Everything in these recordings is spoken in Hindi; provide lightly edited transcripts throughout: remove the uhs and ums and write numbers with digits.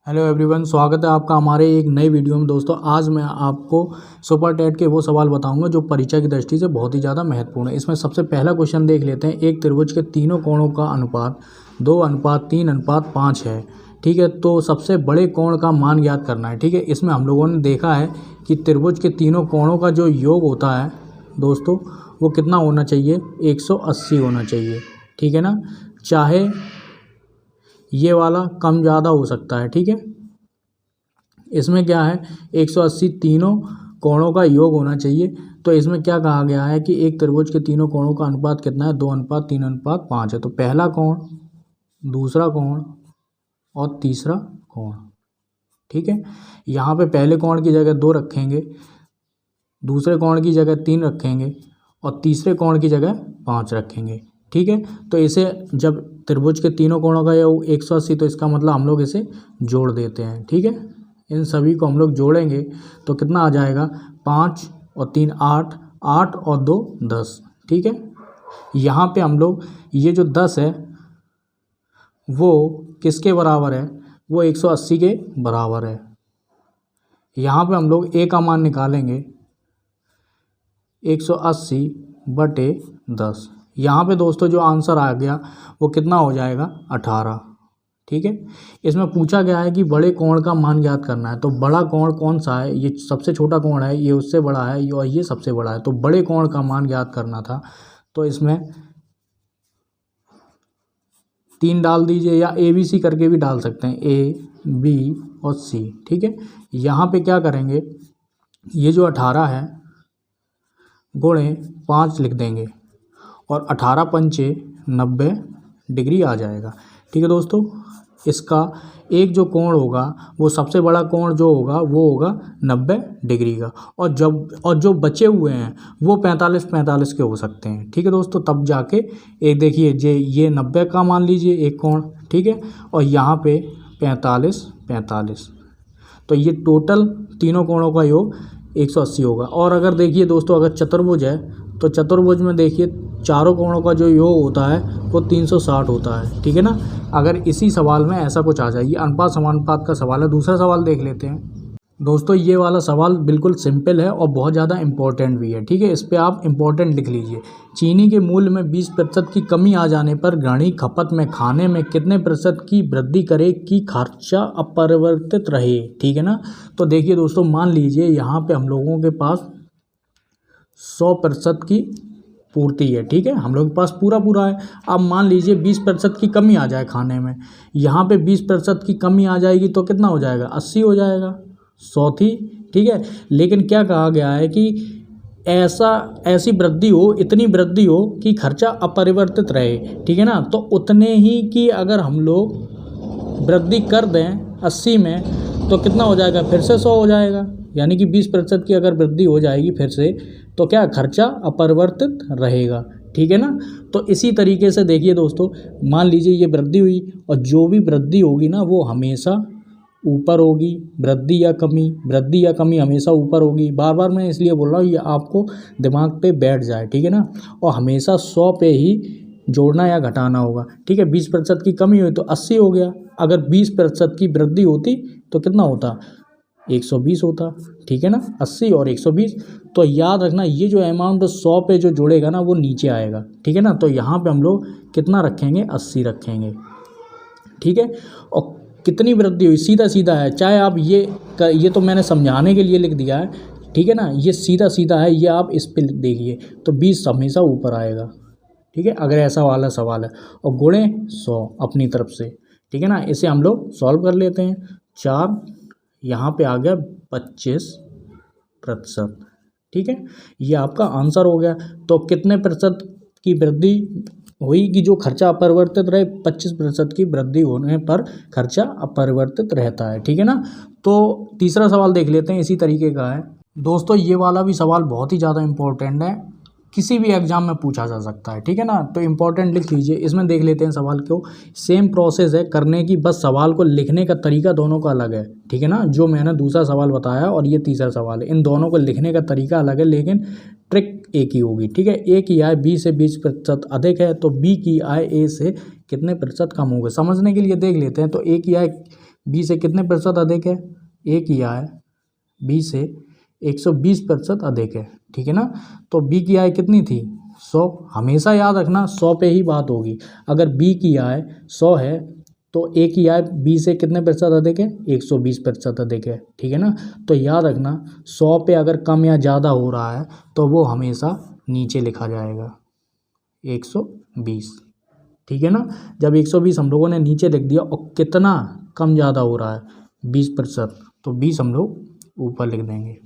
हेलो एवरीवन, स्वागत है आपका हमारे एक नई वीडियो में। दोस्तों आज मैं आपको सुपर टेट के वो सवाल बताऊंगा जो परीक्षा की दृष्टि से बहुत ही ज़्यादा महत्वपूर्ण है। इसमें सबसे पहला क्वेश्चन देख लेते हैं। एक त्रिभुज के तीनों कोणों का अनुपात 2:3:5 है। ठीक है, तो सबसे बड़े कोण का मान ज्ञात करना है। ठीक है, इसमें हम लोगों ने देखा है कि त्रिभुज के तीनों कोणों का जो योग होता है दोस्तों वो कितना होना चाहिए, 180 होना चाहिए। ठीक है ना, चाहे ये वाला कम ज़्यादा हो सकता है। ठीक है, इसमें क्या है 180 तीनों कोणों का योग होना चाहिए। तो इसमें क्या कहा गया है कि एक त्रिभुज के तीनों कोणों का अनुपात कितना है, 2:3:5 है। तो पहला कोण, दूसरा कोण और तीसरा कोण। ठीक है, यहाँ पे पहले कोण की जगह 2 रखेंगे, दूसरे कोण की जगह 3 रखेंगे और तीसरे कोण की जगह 5 रखेंगे। ठीक है, तो इसे जब त्रिभुज के तीनों कोणों का योग 180, तो इसका मतलब हम लोग इसे जोड़ देते हैं। ठीक है, इन सभी को हम लोग जोड़ेंगे तो कितना आ जाएगा, 5 और 3 8, 8 और 2 10। ठीक है, यहाँ पे हम लोग ये जो 10 है वो किसके बराबर है, वो 180 के बराबर है। यहाँ पे हम लोग ए का मान निकालेंगे, 180/10। यहाँ पे दोस्तों जो आंसर आ गया वो कितना हो जाएगा, 18। ठीक है, इसमें पूछा गया है कि बड़े कोण का मान ज्ञात करना है। तो बड़ा कोण कौन सा है, ये सबसे छोटा कोण है, ये उससे बड़ा है और ये सबसे बड़ा है। तो बड़े कोण का मान ज्ञात करना था, तो इसमें 3 डाल दीजिए या ABC करके भी डाल सकते हैं, A B और C। ठीक है, यहाँ पे क्या करेंगे, ये जो 18 है गुणे 5 लिख देंगे और 18 पंचे 90 डिग्री आ जाएगा। ठीक है दोस्तों, इसका एक जो कोण होगा वो सबसे बड़ा कोण जो होगा वो होगा 90 डिग्री का, और जो बचे हुए हैं वो 45 के हो सकते हैं। ठीक है दोस्तों, तब जाके एक देखिए ये 90 का मान लीजिए एक कोण। ठीक है, और यहाँ पे 45, तो ये टोटल तीनों कोणों का योग 180 होगा। और अगर देखिए दोस्तों, अगर चतुर्भुज है तो चतुर्भुज में देखिए चारों कोणों का जो योग होता है वो 360 होता है। ठीक है ना, अगर इसी सवाल में ऐसा कुछ आ जाए, ये अनुपात समानुपात का सवाल है। दूसरा सवाल देख लेते हैं दोस्तों। ये वाला सवाल बिल्कुल सिंपल है और बहुत ज़्यादा इम्पोर्टेंट भी है। ठीक है, इस पर आप इम्पोर्टेंट लिख लीजिए। चीनी के मूल्य में 20% की कमी आ जाने पर घड़ी खपत में खाने में कितने प्रतिशत की वृद्धि करे कि खर्चा अपरिवर्तित रहे। ठीक है ना, तो देखिए दोस्तों, मान लीजिए यहाँ पे हम लोगों के पास 100% की पूर्ति है। ठीक है, हम लोग के पास पूरा है। अब मान लीजिए 20% की कमी आ जाए खाने में, यहाँ पे 20% की कमी आ जाएगी तो कितना हो जाएगा, 80 हो जाएगा, 100 थी। ठीक है, लेकिन क्या कहा गया है कि ऐसी वृद्धि हो, इतनी वृद्धि हो कि खर्चा अपरिवर्तित रहे। ठीक है ना, तो उतने ही की अगर हम लोग वृद्धि कर दें 80 में तो कितना हो जाएगा, फिर से 100 हो जाएगा। यानी कि 20% की अगर वृद्धि हो जाएगी फिर से, तो क्या खर्चा अपरिवर्तित रहेगा। ठीक है ना, तो इसी तरीके से देखिए दोस्तों, मान लीजिए ये वृद्धि हुई और जो भी वृद्धि होगी ना वो हमेशा ऊपर होगी। वृद्धि या कमी हमेशा ऊपर होगी। बार बार मैं इसलिए बोल रहा हूँ, ये आपको दिमाग पे बैठ जाए। ठीक है ना, और हमेशा 100 पे ही जोड़ना या घटाना होगा। ठीक है, 20% की कमी हुई तो 80 हो गया। अगर 20% की वृद्धि होती तो कितना होता, 120 होता। ठीक है ना, 80 और 120। तो याद रखना, ये जो अमाउंट 100 पे जो जोड़ेगा ना वो नीचे आएगा। ठीक है ना, तो यहाँ पे हम लोग कितना रखेंगे, 80 रखेंगे। ठीक है, और कितनी वृद्धि हुई, सीधा है। चाहे आप ये तो मैंने समझाने के लिए लिख दिया है। ठीक है ना, ये सीधा है, ये आप इस पे देखिए तो 20 हमेशा ऊपर आएगा। ठीक है, अगर ऐसा वाला सवाल है, और गुणे 100 अपनी तरफ से। ठीक है ना, इसे हम लोग सॉल्व कर लेते हैं। 4 यहाँ पे आ गया 25%। ठीक है, ये आपका आंसर हो गया। तो कितने प्रतिशत की वृद्धि हुई कि जो खर्चा अपरिवर्तित रहे, 25% की वृद्धि होने पर खर्चा अपरिवर्तित रहता है। ठीक है ना, तो तीसरा सवाल देख लेते हैं, इसी तरीके का है दोस्तों। ये वाला भी सवाल बहुत ही ज़्यादा इम्पोर्टेंट है, किसी भी एग्जाम में पूछा जा सकता है। ठीक है ना, तो इम्पोर्टेंट लिख लीजिए। इसमें देख लेते हैं सवाल को। सेम प्रोसेस है करने की, बस सवाल को लिखने का तरीका दोनों का अलग है। ठीक है ना, जो मैंने दूसरा सवाल बताया और ये तीसरा सवाल है, इन दोनों को लिखने का तरीका अलग है, लेकिन ट्रिक एक ही होगी। ठीक है, ए की आय बी से 20% अधिक है तो बी की आय ए से कितने प्रतिशत कम होगी, समझने के लिए देख लेते हैं। तो ए की आय बी से कितने प्रतिशत अधिक है, ए की आय बी से 120% अधिक है, ठीक है ना। तो बी की आय कितनी थी, 100। हमेशा याद रखना 100 पे ही बात होगी। अगर बी की आय 100 है तो ए की आय बी से कितने प्रतिशत अधिक है, 120% अधिक है, ठीक है ना। तो याद रखना 100 पे अगर कम या ज़्यादा हो रहा है तो वो हमेशा नीचे लिखा जाएगा 120, ठीक है ना। जब 120 हम लोगों ने नीचे लिख दिया और कितना कम ज़्यादा हो रहा है 20%, तो 20 हम लोग ऊपर लिख देंगे,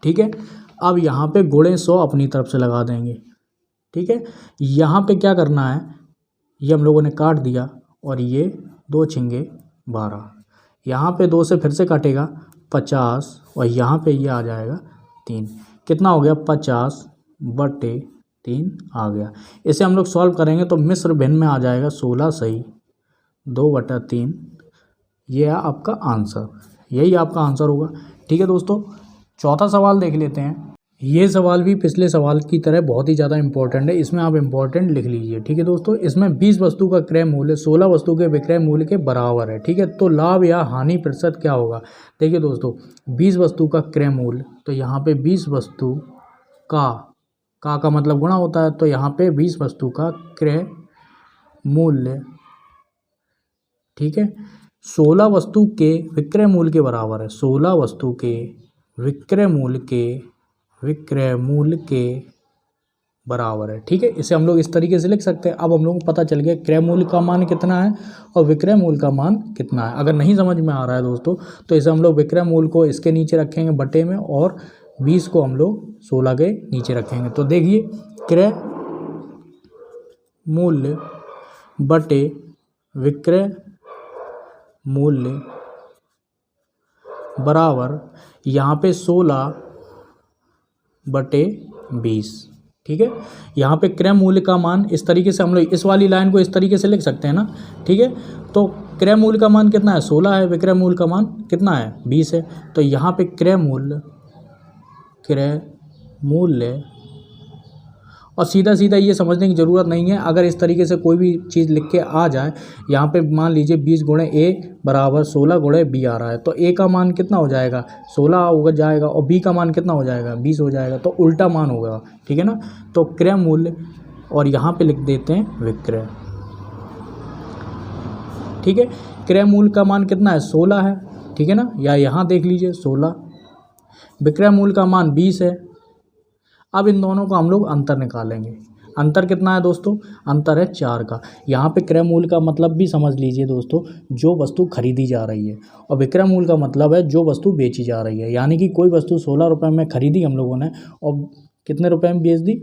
ठीक है। अब यहाँ पे गुणे 100 अपनी तरफ से लगा देंगे, ठीक है। यहाँ पे क्या करना है, ये हम लोगों ने काट दिया और ये 2 छिंगे 12, यहाँ पे 2 से फिर से काटेगा 50 और यहाँ पे ये आ जाएगा 3। कितना हो गया, 50/3 आ गया। इसे हम लोग सॉल्व करेंगे तो मिश्र भिन्न में आ जाएगा 16 सही 2/3। ये है आपका आंसर, यही आपका आंसर होगा, ठीक है दोस्तों। चौथा सवाल देख लेते हैं। ये सवाल भी पिछले सवाल की तरह बहुत ही ज़्यादा इंपॉर्टेंट है, इसमें आप इंपॉर्टेंट लिख लीजिए, ठीक है दोस्तों। इसमें 20 वस्तु का क्रय मूल्य 16 वस्तु के विक्रय मूल्य के बराबर है, ठीक है। तो लाभ या हानि प्रतिशत क्या होगा, देखिए दोस्तों 20 वस्तु का क्रय मूल्य, तो यहाँ पे 20 वस्तु का मतलब गुणा होता है, तो यहाँ पे 20 वस्तु का क्रय मूल्य, ठीक है, 16 वस्तु के विक्रय मूल्य के बराबर है। 16 वस्तु के विक्रय मूल्य के बराबर है, ठीक है। इसे हम लोग इस तरीके से लिख सकते हैं। अब हम लोगों को पता चल गया क्रय मूल्य का मान कितना है और विक्रय मूल्य का मान कितना है। अगर नहीं समझ में आ रहा है दोस्तों तो इसे हम लोग विक्रय मूल्य को इसके नीचे रखेंगे बटे में, और 20 को हम लोग 16 के नीचे रखेंगे। तो देखिए क्रय मूल्य बटे विक्रय मूल्य बराबर यहाँ पे 16/20, ठीक है। यहाँ पे क्रय मूल्य का मान इस तरीके से हम लोग इस वाली लाइन को इस तरीके से लिख सकते हैं ना, ठीक है। तो क्रय मूल्य का मान कितना है, 16 है, विक्रय मूल्य का मान कितना है, 20 है। तो यहाँ पे क्रय मूल्य और सीधा सीधा ये समझने की ज़रूरत नहीं है। अगर इस तरीके से कोई भी चीज़ लिख के आ जाए, यहाँ पे मान लीजिए 20 गुणे ए बराबर 16 गुणे बी आ रहा है, तो ए का मान कितना हो जाएगा, 16 हो जाएगा, और बी का मान कितना हो जाएगा, 20 हो जाएगा, तो उल्टा मान होगा, ठीक है ना। तो क्रय मूल्य और यहाँ पे लिख देते हैं विक्रय, ठीक है। क्रय मूल्य का मान कितना है, 16 है, ठीक है ना, या यहाँ देख लीजिए 16, विक्रय मूल्य का मान 20 है। अब इन दोनों का हम लोग अंतर निकालेंगे। अंतर कितना है दोस्तों, अंतर है 4 का। यहाँ पे क्रय मूल्य का मतलब भी समझ लीजिए दोस्तों, जो वस्तु खरीदी जा रही है, और विक्रय मूल्य का मतलब है जो वस्तु बेची जा रही है। यानी कि कोई वस्तु 16 रुपये में खरीदी हम लोगों ने और कितने रुपए में बेच दी,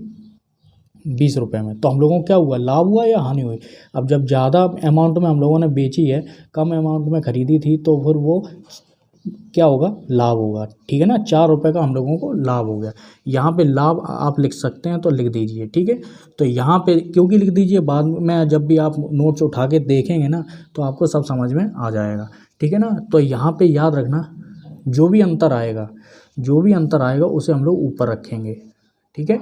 20 रुपये में। तो हम लोगों को क्या हुआ, लाभ हुआ या हानि हुई। अब जब ज़्यादा अमाउंट में हम लोगों ने बेची है, कम अमाउंट में खरीदी थी, तो फिर वो क्या होगा, लाभ होगा, ठीक है ना। 4 रुपये का हम लोगों को लाभ हो गया। यहाँ पे लाभ आप लिख सकते हैं तो लिख दीजिए, ठीक है। तो यहाँ पे क्योंकि लिख दीजिए, बाद में जब भी आप नोट्स उठा के देखेंगे ना तो आपको सब समझ में आ जाएगा, ठीक है ना। तो यहाँ पे याद रखना जो भी अंतर आएगा उसे हम लोग ऊपर रखेंगे, ठीक है।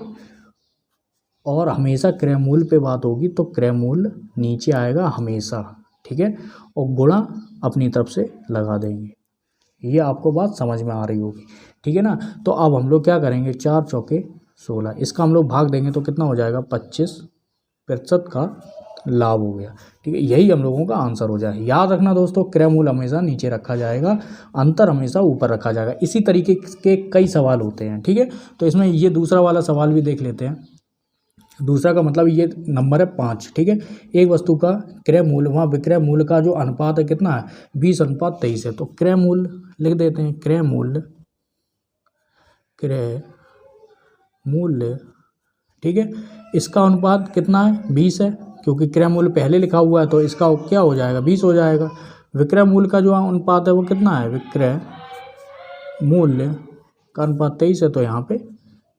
और हमेशा क्रय मूल्य पे बात होगी तो क्रय मूल्य नीचे आएगा हमेशा, ठीक है, और गुणा अपनी तरफ से लगा देंगे। ये आपको बात समझ में आ रही होगी, ठीक है ना। तो अब हम लोग क्या करेंगे, 4 चौके 16, इसका हम लोग भाग देंगे तो कितना हो जाएगा, 25% का लाभ हो गया, ठीक है। यही हम लोगों का आंसर हो जाए। याद रखना दोस्तों, क्रय मूल्य हमेशा नीचे रखा जाएगा, अंतर हमेशा ऊपर रखा जाएगा। इसी तरीके के कई सवाल होते हैं, ठीक है। तो इसमें ये दूसरा वाला सवाल भी देख लेते हैं। दूसरा का मतलब ये नंबर है 5, ठीक है। एक वस्तु का क्रय मूल्य, वहाँ विक्रय मूल्य का जो अनुपात है कितना है, 20:23 है। तो क्रय मूल्य लिख देते हैं, क्रय मूल्य, ठीक है। इसका अनुपात कितना है, 20 है, क्योंकि क्रय मूल्य पहले लिखा हुआ है तो इसका क्या हो जाएगा, 20 हो जाएगा। विक्रय मूल्य का जो अनुपात है वो कितना है, विक्रय मूल्य का अनुपात 23 है, तो यहाँ पे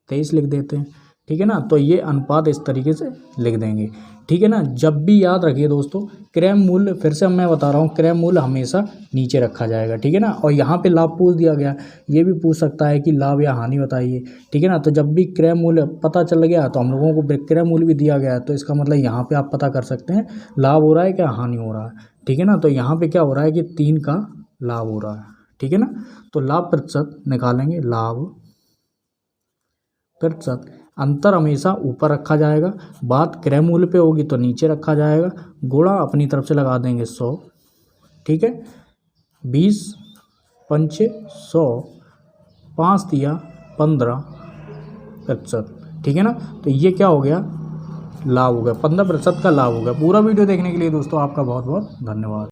23 लिख देते हैं, ठीक है ना। तो ये अनुपात इस तरीके से लिख देंगे, ठीक है ना। जब भी याद रखिए दोस्तों, क्रय मूल्य, फिर से मैं बता रहा हूँ, क्रय मूल्य हमेशा नीचे रखा जाएगा, ठीक है ना। और यहाँ पे लाभ पूछ दिया गया, ये भी पूछ सकता है कि लाभ या हानि बताइए, ठीक है ना। तो जब भी क्रय मूल्य पता चल गया तो हम लोगों को विक्रय मूल्य भी दिया गया है, तो इसका मतलब यहाँ पे आप पता कर सकते हैं लाभ हो रहा है क्या हानि हो रहा है, ठीक है ना। तो यहाँ पे क्या हो रहा है कि 3 का लाभ हो रहा है, ठीक है ना। तो लाभ प्रतिशत निकालेंगे, लाभ प्रतिशत, अंतर हमेशा ऊपर रखा जाएगा, बात क्रय मूल्य पे होगी तो नीचे रखा जाएगा, गुणा अपनी तरफ से लगा देंगे 100, ठीक है। 20 पंचे 100, 5 दिया 15%, ठीक है ना। तो ये क्या हो गया, लाभ हो गया, 15% का लाभ हो गया। पूरा वीडियो देखने के लिए दोस्तों आपका बहुत बहुत धन्यवाद।